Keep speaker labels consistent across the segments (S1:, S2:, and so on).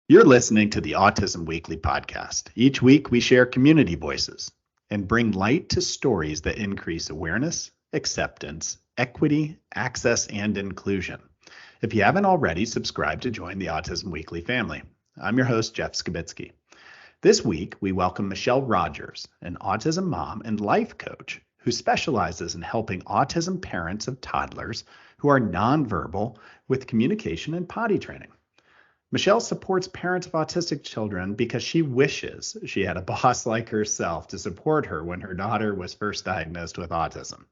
S1: You're listening to the Autism Weekly podcast. Each week, we share community voices and bring light to stories that increase awareness, acceptance, equity, access, and inclusion. If you haven't already, subscribe to join the Autism Weekly family. I'm your host, Jeff Skibitsky. This week, we welcome Michelle Rogers, an autism mom and life coach who specializes in helping autism parents of toddlers who are nonverbal with communication and potty training. Michelle supports parents of autistic children because she wishes she had a boss like herself to support her when her daughter was first diagnosed with autism.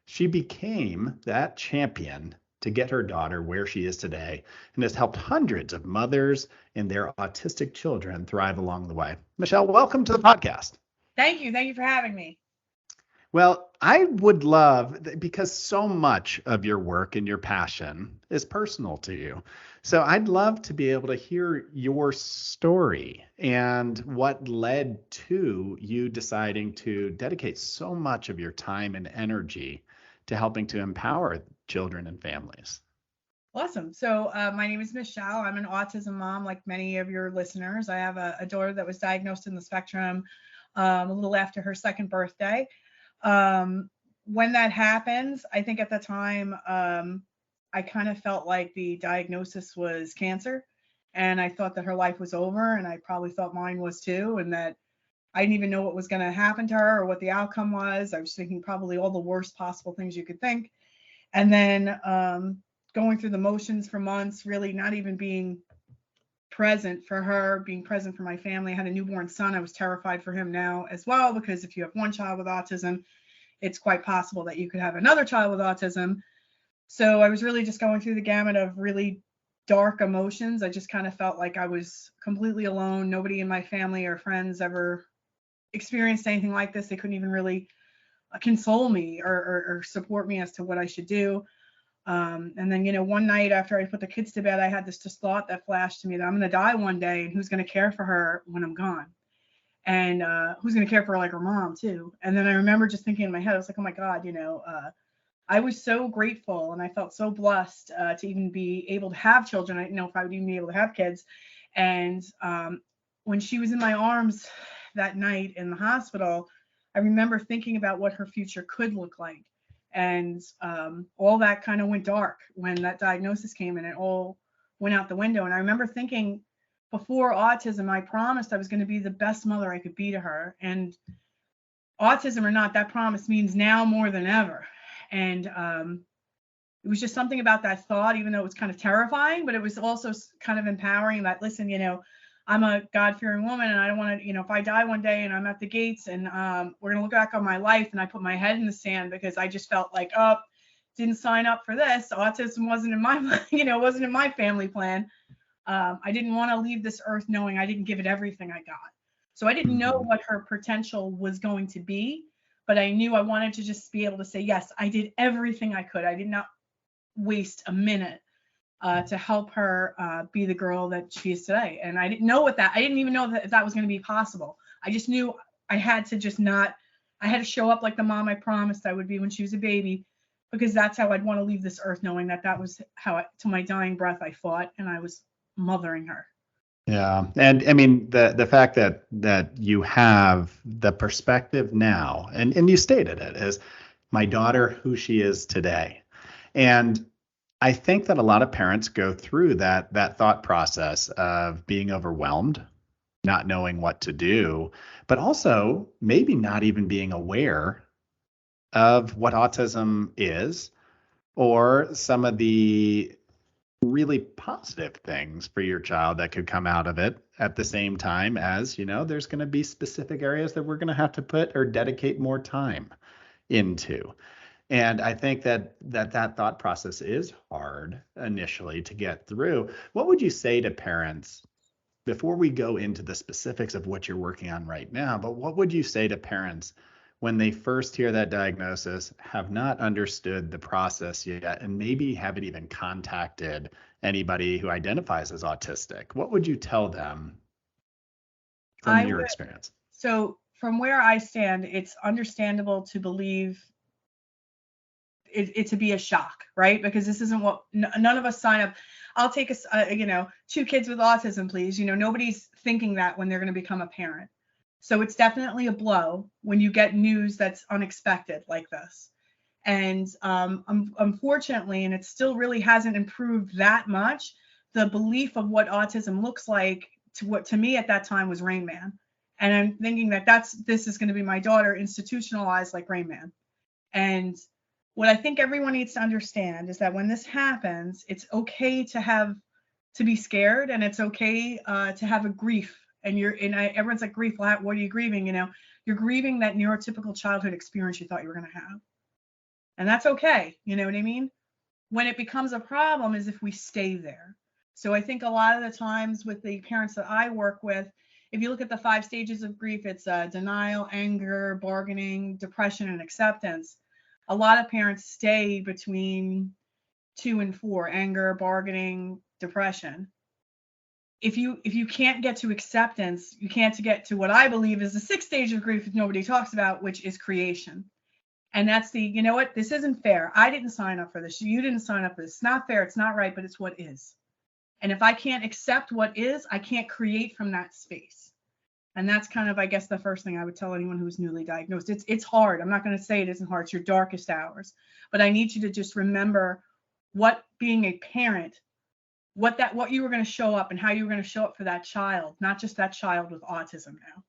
S1: She became that champion to get her daughter where she is today and has helped hundreds of mothers and their autistic children thrive along the way. Michelle, welcome to the podcast.
S2: Thank you. Thank you for having me.
S1: Well, I would love, because so much of your work and your passion is personal to you. So I'd love to be able to hear your story and what led to you deciding to dedicate so much of your time and energy to helping to empower children and families.
S2: Awesome. So my name is Michelle. I'm an autism mom, like many of your listeners. I have a daughter that was diagnosed in the spectrum a little after her second birthday. When that happens, I think at the time, I kind of felt like the diagnosis was cancer, and I thought that her life was over, and I probably thought mine was too, and that I didn't even know what was going to happen to her or what the outcome was. I was thinking probably all the worst possible things you could think. And then going through the motions for months, really not even being present for her, being present for my family. I had a newborn son. I was terrified for him now as well, because if you have one child with autism, it's quite possible that you could have another child with autism. So I was really just going through the gamut of really dark emotions. I just kind of felt like I was completely alone. Nobody in my family or friends ever experienced anything like this. They couldn't even really console me or support me as to what I should do. And then, one night after I put the kids to bed, I had this just thought that flashed to me that I'm going to die one day, and who's going to care for her when I'm gone? And who's going to care for her like her mom too? And then I remember just thinking in my head, I was like, oh my God, I was so grateful and I felt so blessed to even be able to have children. I didn't know if I would even be able to have kids. And when she was in my arms that night in the hospital, I remember thinking about what her future could look like. And all that kind of went dark when that diagnosis came, and it all went out the window. And I remember thinking, before autism, I promised I was going to be the best mother I could be to her. And autism or not, that promise means now more than ever. And it was just something about that thought, even though it was kind of terrifying, but it was also kind of empowering that, listen, I'm a God-fearing woman, and I don't want to, if I die one day and I'm at the gates and we're going to look back on my life and I put my head in the sand because I just felt like, didn't sign up for this. Autism wasn't in my, wasn't in my family plan. I didn't want to leave this earth knowing I didn't give it everything I got. So I didn't know what her potential was going to be, but I knew I wanted to just be able to say, yes, I did everything I could. I did not waste a minute to help her be the girl that she is today. And I didn't know I didn't even know that was going to be possible. I just knew I had to I had to show up like the mom I promised I would be when she was a baby, because that's how I'd want to leave this earth, knowing that was how, to my dying breath, I fought and I was mothering her.
S1: Yeah. And I mean, the fact that you have the perspective now, and you stated it as my daughter, who she is today. And I think that a lot of parents go through that thought process of being overwhelmed, not knowing what to do, but also maybe not even being aware of what autism is, or some of the really positive things for your child that could come out of it, at the same time as, there's going to be specific areas that we're going to have to put or dedicate more time into. And I think that thought process is hard initially to get through. What would you say to parents, before we go into the specifics of what you're working on right now, but what would you say to parents when they first hear that diagnosis, have not understood the process yet, and maybe haven't even contacted anybody who identifies as autistic? What would you tell them from your experience?
S2: So from where I stand, it's understandable to believe it to be a shock, right? Because this isn't what none of us sign up. I'll take two kids with autism, please. Nobody's thinking that when they're going to become a parent. So it's definitely a blow when you get news that's unexpected like this. And unfortunately, and it still really hasn't improved that much, the belief of what autism looks like to me at that time was Rain Man. And I'm thinking that this is going to be my daughter institutionalized like Rain Man. And what I think everyone needs to understand is that when this happens, it's okay to be scared, and it's okay to have a grief. And everyone's like, grief, what are you grieving? You're grieving that neurotypical childhood experience you thought you were going to have. And that's okay. You know what I mean? When it becomes a problem is if we stay there. So I think a lot of the times with the parents that I work with, if you look at the 5 stages of grief, it's denial, anger, bargaining, depression, and acceptance. A lot of parents stay between 2 and 4, anger, bargaining, depression. If you can't get to acceptance, you can't get to what I believe is the 6th stage of grief that nobody talks about, which is creation. And that's you know what, this isn't fair. I didn't sign up for this. You didn't sign up for this. It's not fair. It's not right, but it's what is. And if I can't accept what is, I can't create from that space. And that's kind of, I guess, the first thing I would tell anyone who's newly diagnosed. It's hard. I'm not going to say it isn't hard. It's your darkest hours. But I need you to just remember what being a parent, what you were going to show up and how you were going to show up for that child, not just that child with autism now.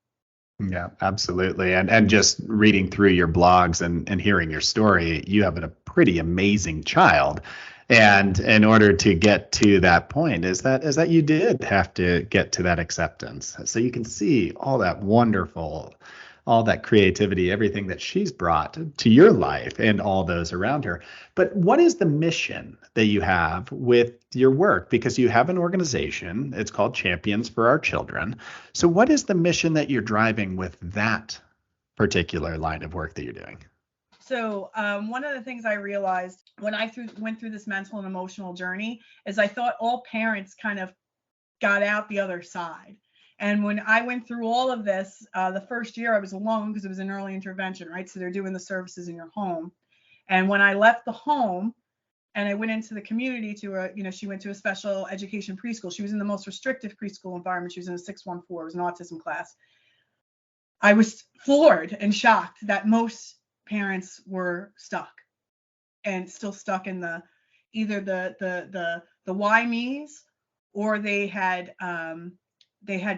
S1: Yeah, absolutely. And just reading through your blogs and hearing your story, you have a pretty amazing child. And in order to get to that point is that you did have to get to that acceptance. So you can see all that wonderful, all that creativity, everything that she's brought to your life and all those around her. But what is the mission that you have with your work? Because you have an organization, it's called Champions for Our Children. So what is the mission that you're driving with that particular line of work that you're doing?
S2: So one of the things I realized when I went through this mental and emotional journey is I thought all parents kind of got out the other side. And when I went through all of this, the first year I was alone because it was an early intervention, right? So they're doing the services in your home. And when I left the home and I went into the community she went to a special education preschool. She was in the most restrictive preschool environment. She was in a 614. It was an autism class. I was floored and shocked that most parents were stuck and still stuck in either the why me's, or they had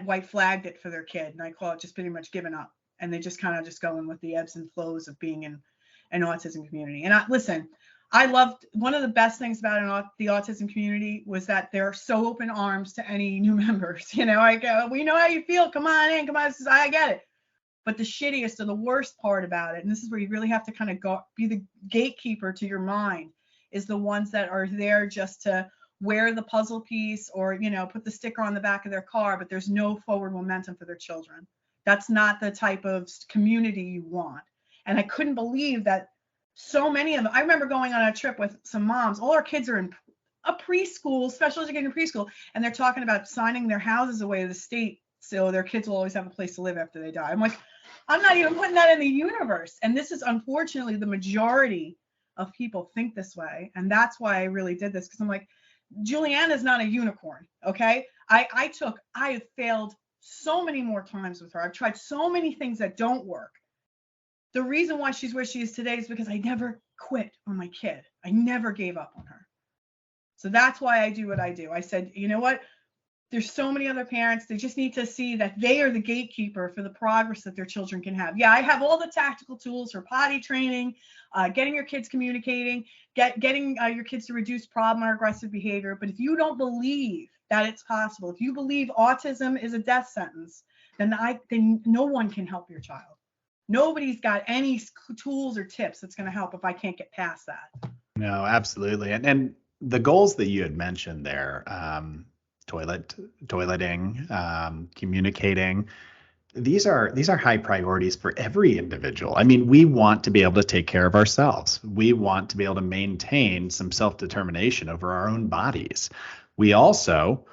S2: white flagged it for their kid, and I call it just pretty much given up, and they just kind of just going with the ebbs and flows of being in an autism community. And I loved, one of the best things about the autism community was that they're so open arms to any new members. I go, we know how you feel, come on in, I get it. But the shittiest or the worst part about it, and this is where you really have to kind of go be the gatekeeper to your mind, is the ones that are there just to wear the puzzle piece or, put the sticker on the back of their car, but there's no forward momentum for their children. That's not the type of community you want. And I couldn't believe that so many of them, I remember going on a trip with some moms, all our kids are in a preschool, special education preschool, and they're talking about signing their houses away to the state so their kids will always have a place to live after they die. I'm like, I'm not even putting that in the universe. And this is unfortunately the majority of people think this way. And that's why I really did this, because I'm like, Juliana's not a unicorn. Okay. I have failed so many more times with her. I've tried so many things that don't work. The reason why she's where she is today is because I never quit on my kid. I never gave up on her. So that's why I do what I do. I said, you know what? There's so many other parents. They just need to see that they are the gatekeeper for the progress that their children can have. Yeah, I have all the tactical tools for potty training, getting your kids communicating, getting your kids to reduce problem or aggressive behavior. But if you don't believe that it's possible, if you believe autism is a death sentence, then no one can help your child. Nobody's got any tools or tips that's going to help if I can't get past that.
S1: No, absolutely. And the goals that you had mentioned there, toileting, communicating, these are high priorities for every individual. I mean, we want to be able to take care of ourselves. We want to be able to maintain some self-determination over our own bodies. We also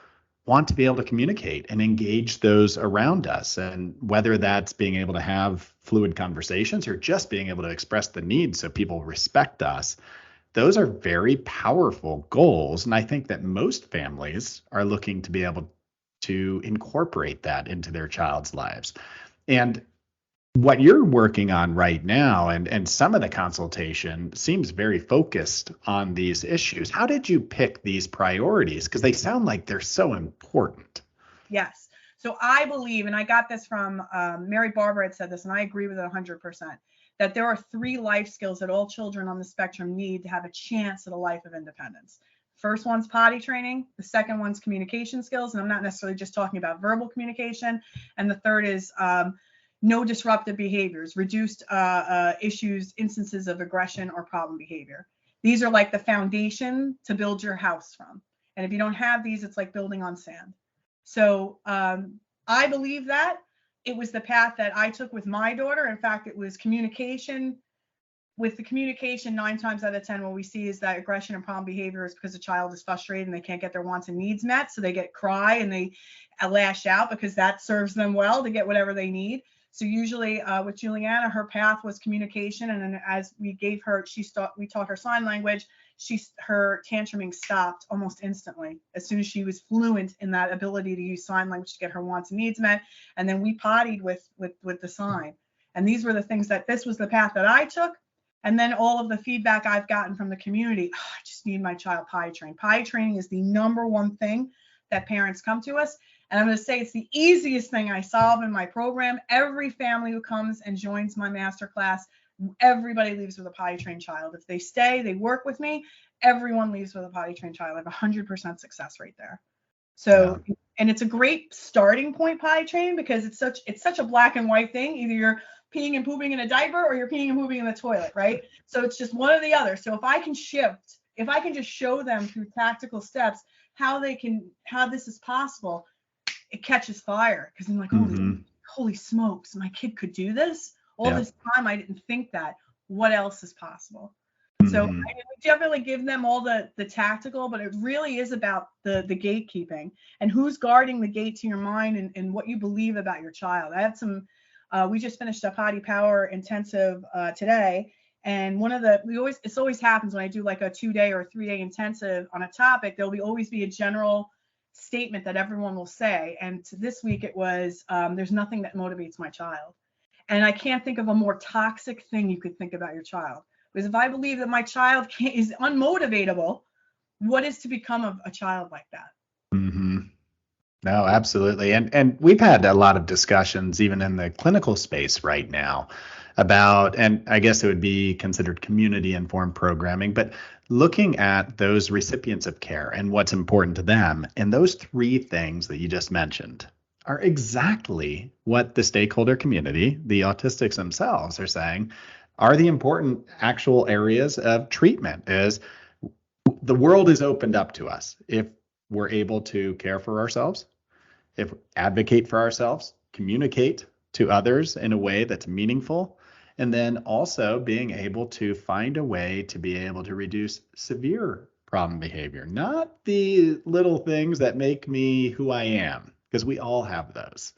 S1: want to be able to communicate and engage those around us. And whether that's being able to have fluid conversations or just being able to express the needs so people respect us, those are very powerful goals. And I think that most families are looking to be able to incorporate that into their child's lives. And what you're working on right now, and some of the consultation seems very focused on these issues. How did you pick these priorities? Because they sound like they're so important.
S2: Yes. So I believe, and I got this from Mary Barber had said this, and I agree with it 100%, that there are 3 life skills that all children on the spectrum need to have a chance at a life of independence. First one's potty training. The second one's communication skills. And I'm not necessarily just talking about verbal communication. And the third is no disruptive behaviors, reduced issues, instances of aggression or problem behavior. These are like the foundation to build your house from. And if you don't have these, it's like building on sand. So I believe that it was the path that I took with my daughter. In fact, it was communication. With the communication, 9 times out of 10, what we see is that aggression and problem behavior is because the child is frustrated and they can't get their wants and needs met. So they cry and they lash out because that serves them well to get whatever they need. So usually with Juliana, her path was communication. And then as we gave her, we taught her sign language. Her tantruming stopped almost instantly as soon as she was fluent in that ability to use sign language to get her wants and needs met. And then we pottied with the sign. And these were the things this was the path that I took. And then all of the feedback I've gotten from the community, I just need my child potty trained. Potty training is the number one thing that parents come to us. And I'm going to say it's the easiest thing I solve in my program. Every family who comes and joins my masterclass, everybody leaves with a potty trained child. If they stay, they work with me, everyone leaves with a potty trained child. I have 100% success rate there. So, yeah. And it's a great starting point, potty training, because it's such a black and white thing. Either you're peeing and pooping in a diaper or you're peeing and pooping in the toilet, right? So it's just one or the other. So if I can just show them through tactical steps how this is possible, it catches fire, because I'm like, holy smokes, my kid could do this. All this time I didn't think that. What else is possible? So I mean, we definitely give them all the tactical, but it really is about the gatekeeping and who's guarding the gate to your mind and what you believe about your child. I have some. We just finished a Potty Power intensive today, and it always happens when I do like a 2-day or 3-day intensive on a topic. There'll always be a general statement that everyone will say. And this week it was, there's nothing that motivates my child. And I can't think of a more toxic thing you could think about your child. Because if I believe that my child is unmotivatable, what is to become of a child like that?
S1: Mm-hmm. No, absolutely. And we've had a lot of discussions, even in the clinical space right now, about, and I guess it would be considered community-informed programming, but looking at those recipients of care and what's important to them. And those 3 things that you just mentioned are exactly what the stakeholder community, the autistics themselves, are saying are the important actual areas of treatment. Is the world is opened up to us if we're able to care for ourselves, if advocate for ourselves, communicate to others in a way that's meaningful, and then also being able to find a way to be able to reduce severe problem behavior, not the little things that make me who I am, because we all have those,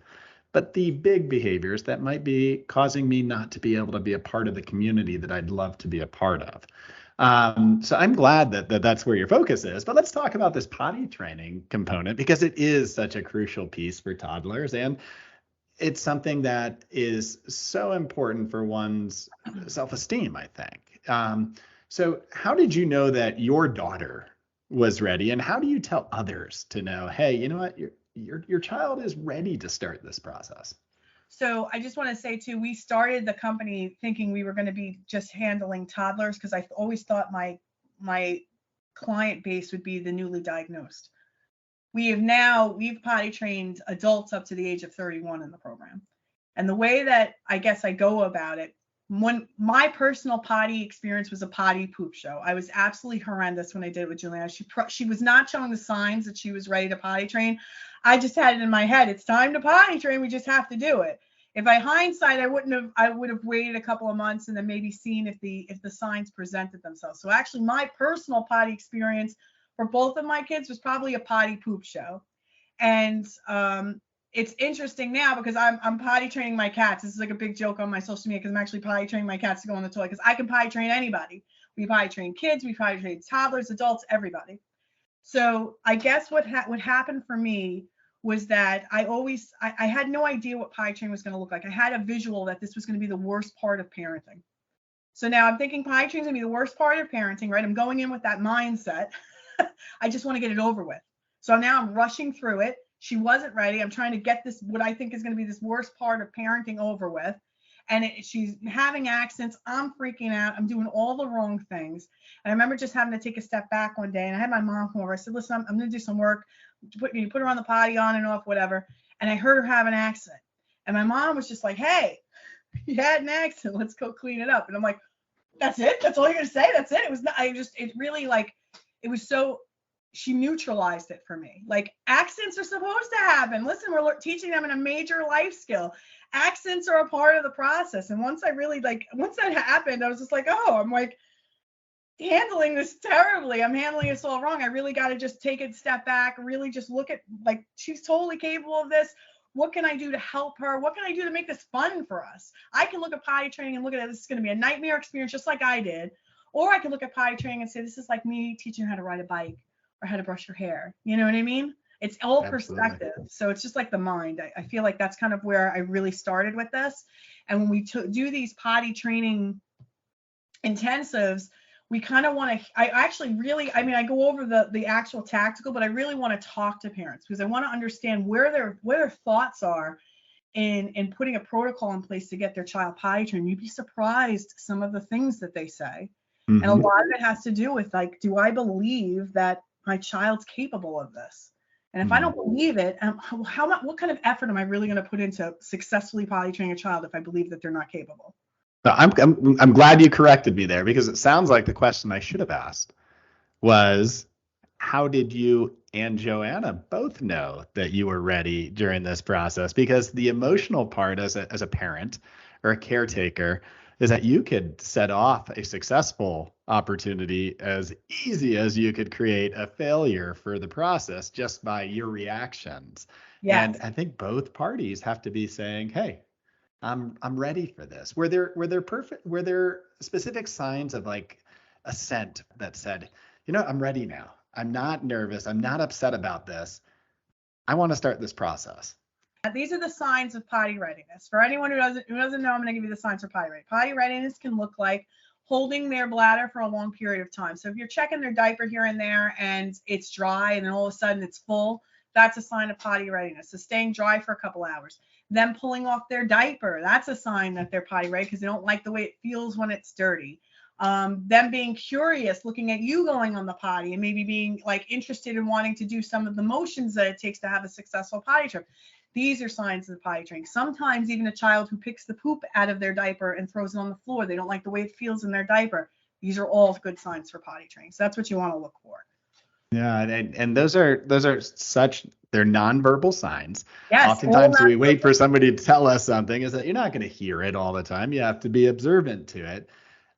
S1: but the big behaviors that might be causing me not to be able to be a part of the community that I'd love to be a part of. So I'm glad that that's where your focus is. But let's talk about this potty training component, because it is such a crucial piece for toddlers. And it's something that is so important for one's self-esteem, I think. So how did you know that your daughter was ready? And how do you tell others to know, hey, you know what, your child is ready to start this process?
S2: So I just want to say too, we started the company thinking we were going to be just handling toddlers, because I always thought my client base would be the newly diagnosed. We've potty trained adults up to the age of 31 in the program. And the way that I guess I go about it, when my personal potty experience was a potty poop show. I was absolutely horrendous when I did it with Juliana. She was not showing the signs that she was ready to potty train. I just had it in my head, it's time to potty train. We just have to do it. If I hindsight, I would have waited a couple of months and then maybe seen if the signs presented themselves. So actually my personal potty experience for both of my kids was probably a potty poop show. And it's interesting now because I'm potty training my cats. This is like a big joke on my social media, because I'm actually potty training my cats to go in the toilet, because I can potty train anybody. We potty train kids, we potty train toddlers, adults, everybody. So I guess what happened for me was that I had no idea what potty training was going to look like. I had a visual that this was going to be the worst part of parenting. So now I'm thinking potty training is going to be the worst part of parenting, right? I'm going in with that mindset. I just want to get it over with. So now I'm rushing through it. She wasn't ready. I'm trying to get this, what I think is going to be this worst part of parenting over with. And she's having accents. I'm freaking out. I'm doing all the wrong things. And I remember just having to take a step back one day. And I had my mom come over. I said, listen, I'm going to do some work. Put her on the potty, on and off, whatever. And I heard her have an accent. And my mom was just like, hey, you had an accent. Let's go clean it up. And I'm like, that's it? That's all you're going to say? That's it? It was not, it really like, it was so, she neutralized it for me. Like, accents are supposed to happen. Listen, we're teaching them in a major life skill. Accents are a part of the process. And once that happened, I was just like, oh, I'm like handling this terribly. I'm handling this all wrong. I really got to just take a step back, really just look at, like, she's totally capable of this. What can I do to help her? What can I do to make this fun for us? I can look at potty training and look at it. This is going to be a nightmare experience, just like I did. Or I can look at potty training and say, this is like me teaching her how to ride a bike or how to brush her hair. You know what I mean? It's all perspective. So it's just like the mind. I feel like that's kind of where I really started with this. And when we do these potty training intensives, we kind of want to, I go over the actual tactical, but I really want to talk to parents because I want to understand where their thoughts are in putting a protocol in place to get their child potty trained. You'd be surprised some of the things that they say. Mm-hmm. And a lot of it has to do with, like, do I believe that my child's capable of this? And if I don't believe it, what kind of effort am I really going to put into successfully potty training a child if I believe that they're not capable?
S1: No, I'm glad you corrected me there, because it sounds like the question I should have asked was, how did you and Joanna both know that you were ready during this process? Because the emotional part as a parent or a caretaker is that you could set off a successful opportunity as easy as you could create a failure for the process just by your reactions. Yes. And I think both parties have to be saying, hey, I'm ready for this. Were there specific signs of, like, assent that said, I'm ready now. I'm not nervous. I'm not upset about this. I want to start this process.
S2: These are the signs of potty readiness. For anyone who doesn't know, I'm going to give you the signs for potty readiness. Potty readiness can look like holding their bladder for a long period of time. So if you're checking their diaper here and there and it's dry and then all of a sudden it's full, that's a sign of potty readiness. So staying dry for a couple hours. Them pulling off their diaper, that's a sign that they're potty ready because they don't like the way it feels when it's dirty. Them being curious, looking at you going on the potty and maybe being, like, interested in wanting to do some of the motions that it takes to have a successful potty trip. These are signs of potty training. Sometimes even a child who picks the poop out of their diaper and throws it on the floor, they don't like the way it feels in their diaper. These are all good signs for potty training. So that's what you want to look for.
S1: Yeah, and those are such, they're nonverbal signs.
S2: Yes.
S1: Oftentimes we wait for somebody to tell us something, is that you're not going to hear it all the time. You have to be observant to it.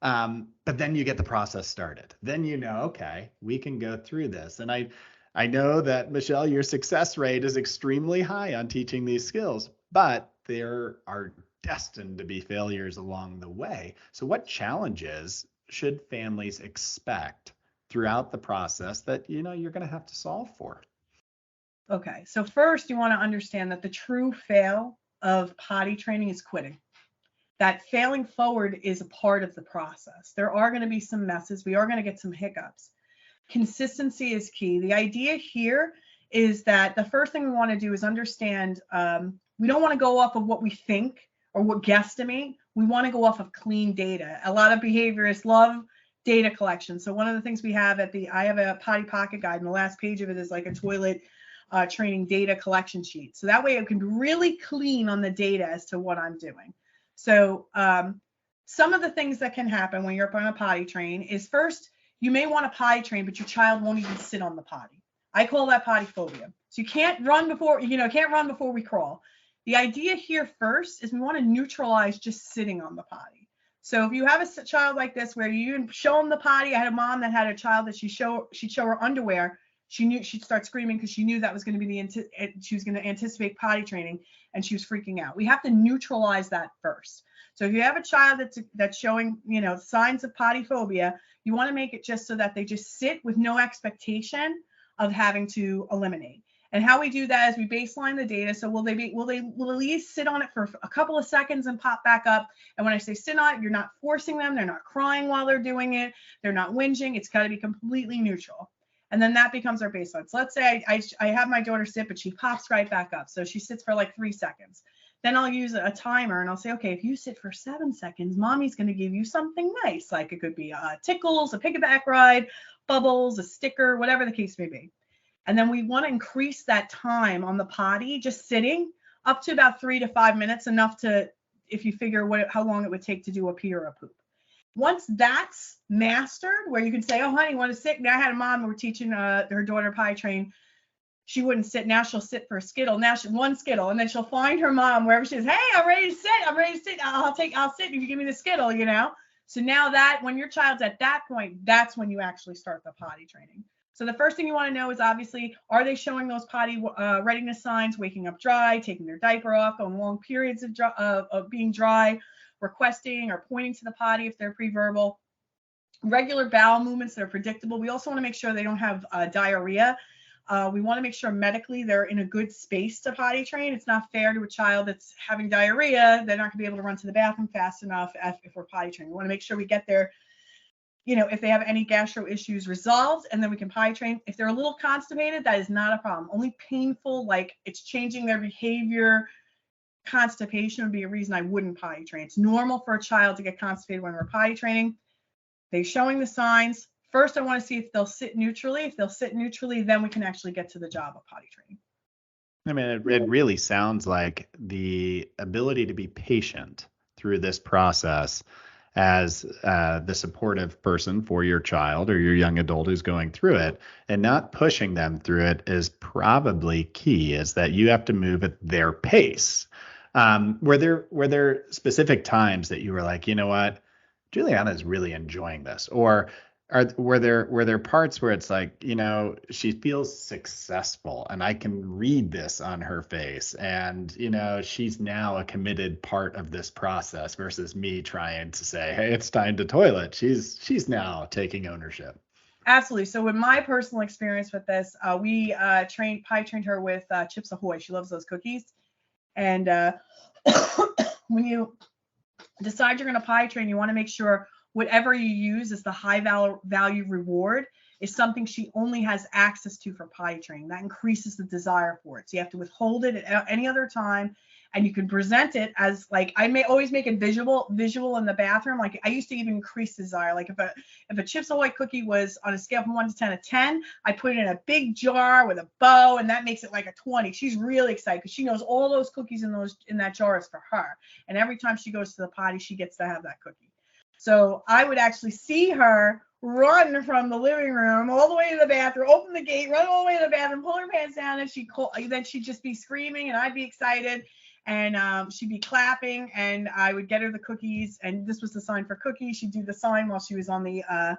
S1: But then you get the process started. Then okay, we can go through this. And I know that, Michelle, your success rate is extremely high on teaching these skills, but there are destined to be failures along the way. So what challenges should families expect throughout the process that you're going to have to solve for?
S2: Okay, so first you want to understand that the true fail of potty training is quitting. That failing forward is a part of the process. There are going to be some messes. We are going to get some hiccups. Consistency is key. The idea here is that the first thing we want to do is understand we don't want to go off of what we think or what guesstimate. We want to go off of clean data. A lot of behaviorists love data collection. So one of the things we have I have a potty pocket guide, and the last page of it is like a toilet training data collection sheet. So that way it can be really clean on the data as to what I'm doing. So some of the things that can happen when you're up on a potty train is, first, you may want to potty train, but your child won't even sit on the potty. I call that potty phobia. So you can't run before we crawl. The idea here first is we want to neutralize just sitting on the potty. So if you have a child like this where you show them the potty, I had a mom that had a child that she'd show her underwear. she'd start screaming because she knew that was going to be she was going to anticipate potty training, and she was freaking out. We have to neutralize that first. So if you have a child that's showing, signs of potty phobia, you want to make it just so that they just sit with no expectation of having to eliminate. And how we do that is we baseline the data. So will they at least sit on it for a couple of seconds and pop back up? And when I say sit on it, you're not forcing them. They're not crying while they're doing it. They're not whinging. It's got to be completely neutral. And then that becomes our baseline. So let's say I have my daughter sit, but she pops right back up. So she sits for like 3 seconds. Then I'll use a timer and I'll say, okay, if you sit for 7 seconds, mommy's going to give you something nice. Like it could be tickles, a piggyback ride, bubbles, a sticker, whatever the case may be. And then we want to increase that time on the potty, just sitting, up to about 3 to 5 minutes, enough to, if you figure how long it would take to do a pee or a poop. Once that's mastered, where you can say, oh, honey, want to sit? Now I had a mom who were teaching her daughter potty train. She wouldn't sit. Now she'll sit for a Skittle. Now one Skittle, and then she'll find her mom wherever she is. Hey, I'm ready to sit. I'm ready to sit. I'll sit if you give me the Skittle, So now that when your child's at that point, that's when you actually start the potty training. So the first thing you want to know is obviously, are they showing those potty readiness signs, waking up dry, taking their diaper off, going long periods of being dry, requesting or pointing to the potty if they're pre-verbal, regular bowel movements that are predictable. We also want to make sure they don't have diarrhea. We want to make sure medically they're in a good space to potty train. It's not fair to a child that's having diarrhea. They're not going to be able to run to the bathroom fast enough if we're potty training. We want to make sure we get their, if they have any gastro issues, resolved, and then we can potty train. If they're a little constipated, that is not a problem. Only painful, like it's changing their behavior, constipation would be a reason I wouldn't potty train. It's normal for a child to get constipated when we're potty training. They're showing the signs. First, I want to see if they'll sit neutrally. If they'll sit neutrally, then we can actually get to the job of potty training.
S1: I mean, it really sounds like the ability to be patient through this process as the supportive person for your child or your young adult who's going through it, and not pushing them through it is probably key, is that you have to move at their pace. Were there specific times that you were like, you know what, Juliana's really enjoying this? Or were there parts where it's like, she feels successful and I can read this on her face, and she's now a committed part of this process, versus me trying to say, hey, it's time to toilet. She's now taking ownership.
S2: Absolutely. So with my personal experience with this, we potty trained her with Chips Ahoy. She loves those cookies. And when you decide you're going to potty train, you want to make sure whatever you use as the high value reward is something she only has access to for potty training. That increases the desire for it. So you have to withhold it at any other time, and you can present it as, like, I may always make it visual in the bathroom. Like I used to even increase desire. Like if a Chips Ahoy cookie was on a scale from 1 to 10, a 10, I put it in a big jar with a bow, and that makes it like a 20. She's really excited because she knows all those cookies in that jar is for her. And every time she goes to the potty, she gets to have that cookie. So I would actually see her run from the living room all the way to the bathroom, open the gate, run all the way to the bathroom, pull her pants down, and then she'd just be screaming, and I'd be excited, and she'd be clapping, and I would get her the cookies, and this was the sign for cookies. She'd do the sign while she was on the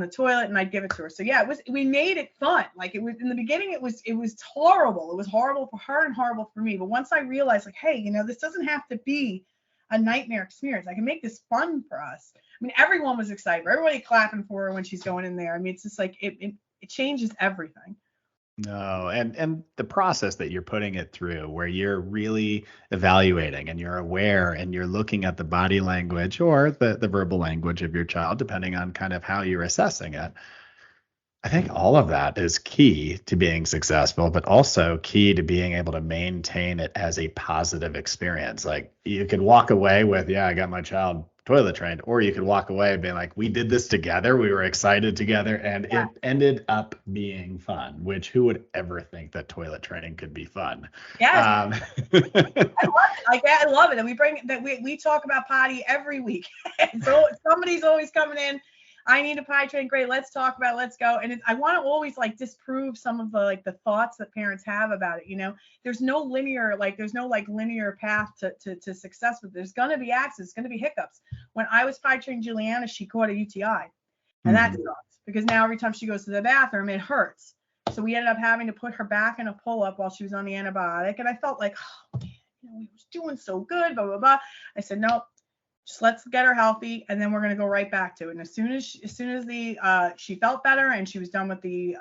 S2: toilet, and I'd give it to her. So yeah, we made it fun. Like it was in the beginning, it was horrible. It was horrible for her and horrible for me. But once I realized, like, hey, this doesn't have to be a nightmare experience. I can make this fun for us. I mean, everyone was excited. Everybody clapping for her when she's going in there. I mean, it's just like it changes everything.
S1: No, and the process that you're putting it through, where you're really evaluating and you're aware and you're looking at the body language or the verbal language of your child, depending on kind of how you're assessing it. I think all of that is key to being successful, but also key to being able to maintain it as a positive experience. Like you could walk away with, yeah, I got my child toilet trained, or you could walk away being like, we did this together. We were excited together, and it ended up being fun, which who would ever think that toilet training could be fun?
S2: Yes. I love it. I love it. And we talk about potty every week. So somebody's always coming in. I need a potty train. Great. Let's talk about it. Let's go. And I want to always disprove some of the thoughts that parents have about it. There's no linear path to success with it. There's going to be accidents. There's going to be hiccups. When I was potty training Juliana, she caught a UTI, and that sucks, because now every time she goes to the bathroom, it hurts. So we ended up having to put her back in a pull-up while she was on the antibiotic. And I felt like, oh man, we was doing so good, blah, blah, blah. I said, nope, just let's get her healthy, and then we're going to go right back to it. And as soon as she felt better and she was done with the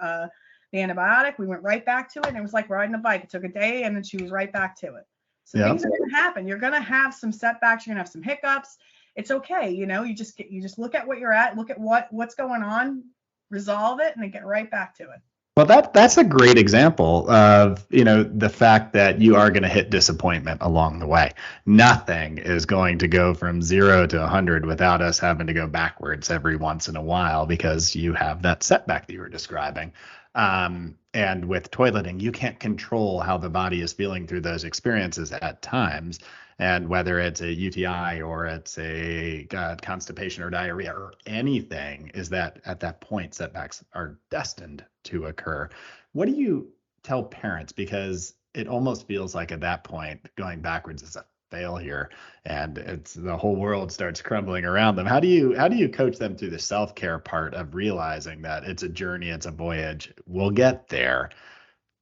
S2: antibiotic, we went right back to it. And it was like riding a bike. It took a day, and then she was right back to it. So things are going to happen. You're going to have some setbacks. You're going to have some hiccups. It's okay. You just look at what you're at, look at what's going on, resolve it, and then get right back to it.
S1: Well, that's a great example of, the fact that you are going to hit disappointment along the way. Nothing is going to go from 0 to 100 without us having to go backwards every once in a while, because you have that setback that you were describing. And with toileting, you can't control how the body is feeling through those experiences at times. And whether it's a UTI or it's a constipation or diarrhea or anything, is that at that point, setbacks are destined to occur. What do you tell parents? Because it almost feels like at that point, going backwards is a failure, and it's the whole world starts crumbling around them. How do you coach them through the self-care part of realizing that it's a journey, it's a voyage, we'll get there,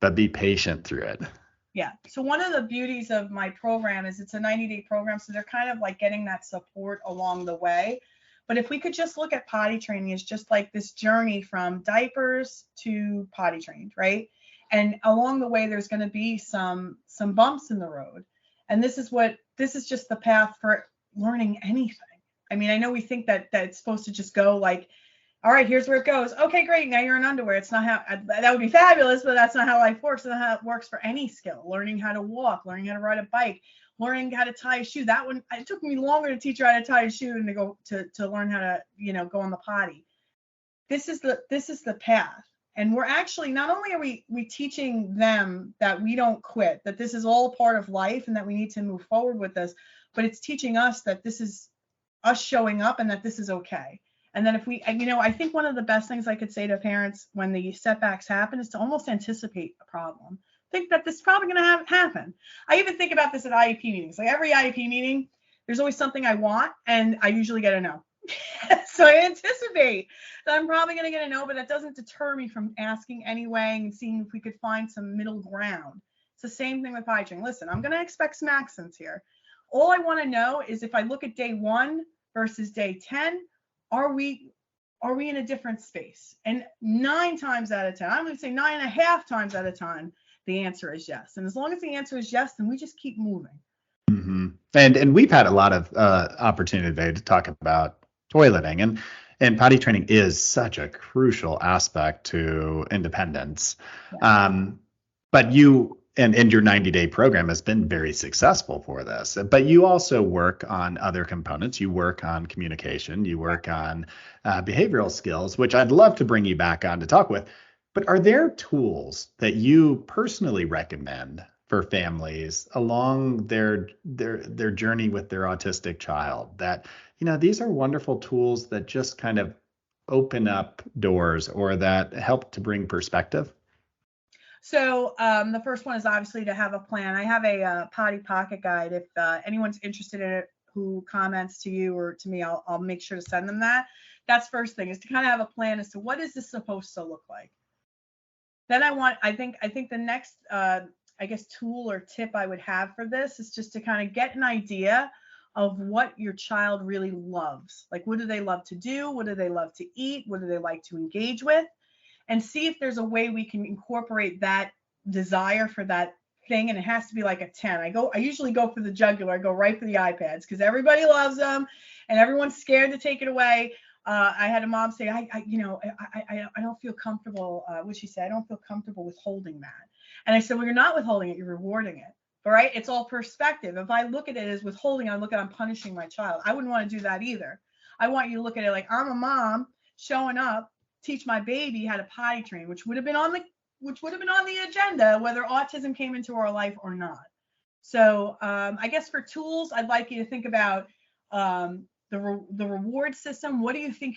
S1: but be patient through it?
S2: Yeah. So one of the beauties of my program is it's a 90-day program. So they're kind of like getting that support along the way. But if we could just look at potty training as just like this journey from diapers to potty trained, right? And along the way, there's going to be some bumps in the road. And this is just the path for learning anything. I mean, I know we think that it's supposed to just go like, all right, here's where it goes. Okay, great. Now you're in underwear. It's not how that would be fabulous, but that's not how life works. That's not how it works for any skill. Learning how to walk, learning how to ride a bike, learning how to tie a shoe. That one, it took me longer to teach her how to tie a shoe than to go to learn how to, go on the potty. This is the path. And we're actually, not only are we teaching them that we don't quit, that this is all part of life and that we need to move forward with this, but it's teaching us that this is us showing up and that this is okay. And then if we, I think one of the best things I could say to parents when the setbacks happen is to almost anticipate a problem. Think that this is probably going to happen. I even think about this at IEP meetings. Like every IEP meeting, there's always something I want, and I usually get a no. So I anticipate that I'm probably going to get a no, but that doesn't deter me from asking anyway and seeing if we could find some middle ground. It's the same thing with potty training. Listen, I'm going to expect some accents here. All I want to know is if I look at day 1 versus day 10, are we in a different space? And 9 times out of 10, I'm going to say 9.5 times out of 10, the answer is yes. And as long as the answer is yes, then we just keep moving.
S1: Mm-hmm. And we've had a lot of opportunity today to talk about toileting, and potty training is such a crucial aspect to independence. Yeah. But you and your 90-day program has been very successful for this. But you also work on other components. You work on communication. You work on behavioral skills, which I'd love to bring you back on to talk with. But are there tools that you personally recommend for families along their journey with their autistic child, that, these are wonderful tools that just kind of open up doors or that help to bring perspective?
S2: So the first one is obviously to have a plan. I have a potty pocket guide. If anyone's interested in it who comments to you or to me, I'll make sure to send them that. That's first thing, is to kind of have a plan as to what is this supposed to look like. Then I think the next tool or tip I would have for this is just to kind of get an idea of what your child really loves. Like, what do they love to do? What do they love to eat? What do they like to engage with? And see if there's a way we can incorporate that desire for that thing. And it has to be like a 10. I usually go for the jugular. I go right for the iPads because everybody loves them and everyone's scared to take it away. I had a mom say, I don't feel comfortable. What she said, I don't feel comfortable withholding that. And I said, well, you're not withholding it, you're rewarding it. All right. It's all perspective. If I look at it as withholding, I look at I'm punishing my child. I wouldn't want to do that either. I want you to look at it like I'm a mom showing up, teach my baby how to potty train, which would have been on the agenda, whether autism came into our life or not. So I guess for tools, I'd like you to think about the reward system. What do you think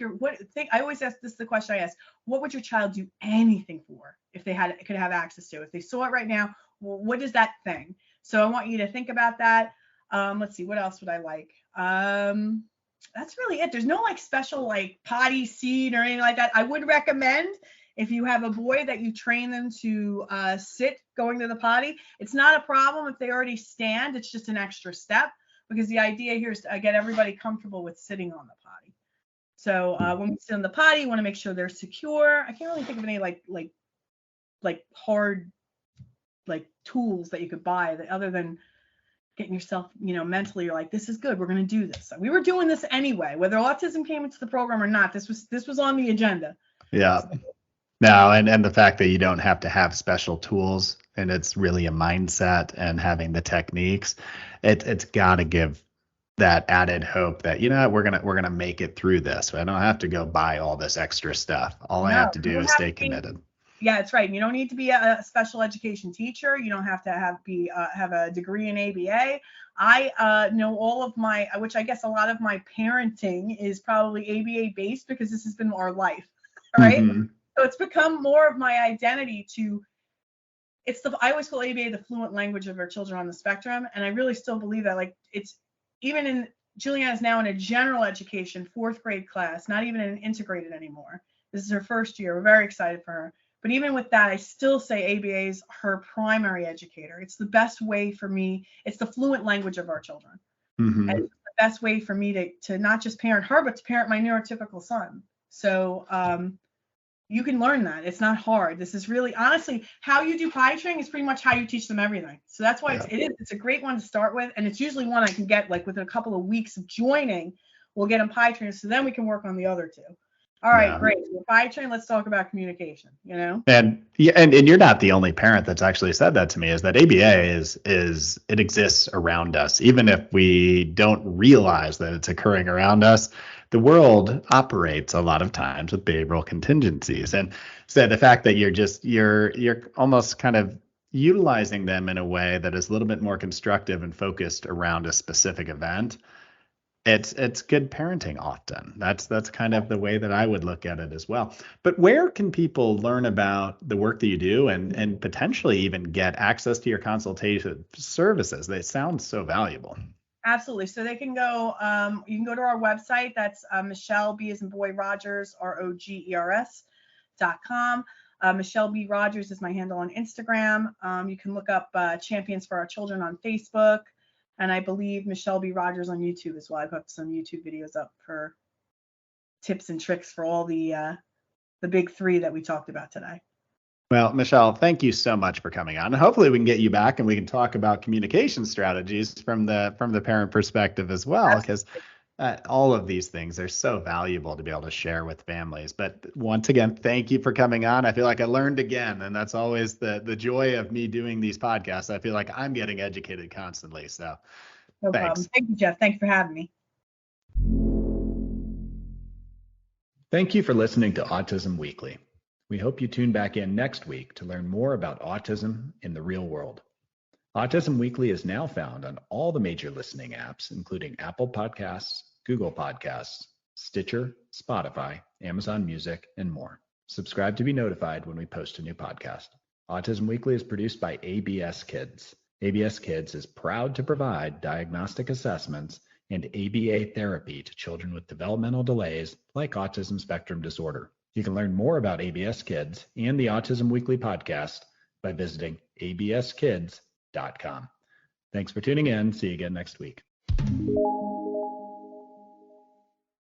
S2: I always ask this, the question I ask, what would your child do anything for if they could have access to? If they saw it right now, well, what is that thing? So I want you to think about that. Let's see, what else would I like? That's really it. There's no like special like potty seed or anything like that. I would recommend If you have a boy that you train them to sit going to the potty, it's not a problem if they already stand. It's just an extra step, because the idea here is to get everybody comfortable with sitting on the potty. So when we sit on the potty, you want to make sure they're secure. I can't really think of any like hard like tools that you could buy that, other than getting yourself, mentally, you're like, this is good, we're going to do this. We were doing this anyway, whether autism came into the program or not. This was on the agenda.
S1: Yeah.
S2: So,
S1: No, and the fact that you don't have to have special tools, and it's really a mindset and having the techniques, it's got to give that added hope that, we're gonna make it through this. I don't have to go buy all this extra stuff. All I
S2: no,
S1: have to
S2: you
S1: do
S2: don't
S1: is
S2: have
S1: stay
S2: to be-
S1: committed.
S2: Yeah, it's right. You don't need to be a special education teacher. You don't have to have a degree in ABA. I know all of my, which I guess a lot of my parenting is probably ABA based, because this has been our life, right?
S1: Mhm.
S2: So it's become more of my identity I always call ABA the fluent language of our children on the spectrum. And I really still believe that, like, it's even in, Juliana's now in a general education 4th grade class, not even in an integrated anymore. This is her first year. We're very excited for her. But even with that, I still say ABA is her primary educator. It's the best way for me. It's the fluent language of our children.
S1: Mhm.
S2: And it's the best way for me to not just parent her, but to parent my neurotypical son. So you can learn that. It's not hard. This is really, honestly, how you do potty training is pretty much how you teach them everything. So that's why it's a great one to start with. And it's usually one I can get like within a couple of weeks of joining. We'll get them potty trained, so then we can work on the other 2. All right,
S1: Yeah.
S2: great. We're potty trained. Let's talk about communication,
S1: And yeah, and you're not the only parent that's actually said that to me, is that ABA is it exists around us. Even if we don't realize that it's occurring around us, the world operates a lot of times with behavioral contingencies. And so the fact that you're almost kind of utilizing them in a way that is a little bit more constructive and focused around a specific event, it's good parenting often. That's kind of the way that I would look at it as well. But where can people learn about the work that you do, and potentially even get access to your consultation services? They sound so valuable.
S2: Absolutely. So they can go, you can go to our website. That's Michelle B as in boy Rogers, ROGERS.com. Michelle B Rogers is my handle on Instagram. You can look up Champions for Our Children on Facebook. And I believe Michelle B Rogers on YouTube as well. I've got some YouTube videos up for tips and tricks for all the big 3 that we talked about today.
S1: Well, Michelle, thank you so much for coming on. And hopefully we can get you back and we can talk about communication strategies from the parent perspective as well, because all of these things are so valuable to be able to share with families. But once again, thank you for coming on. I feel like I learned again, and that's always the joy of me doing these podcasts. I feel like I'm getting educated constantly. So
S2: no
S1: thanks.
S2: problem. Thank you, Jeff. Thanks for having me.
S1: Thank you for listening to Autism Weekly. We hope you tune back in next week to learn more about autism in the real world. Autism Weekly is now found on all the major listening apps, including Apple Podcasts, Google Podcasts, Stitcher, Spotify, Amazon Music, and more. Subscribe to be notified when we post a new podcast. Autism Weekly is produced by ABS Kids. ABS Kids is proud to provide diagnostic assessments and ABA therapy to children with developmental delays like autism spectrum disorder. You can learn more about ABS Kids and the Autism Weekly podcast by visiting abskids.com. Thanks for tuning in. See you again next week.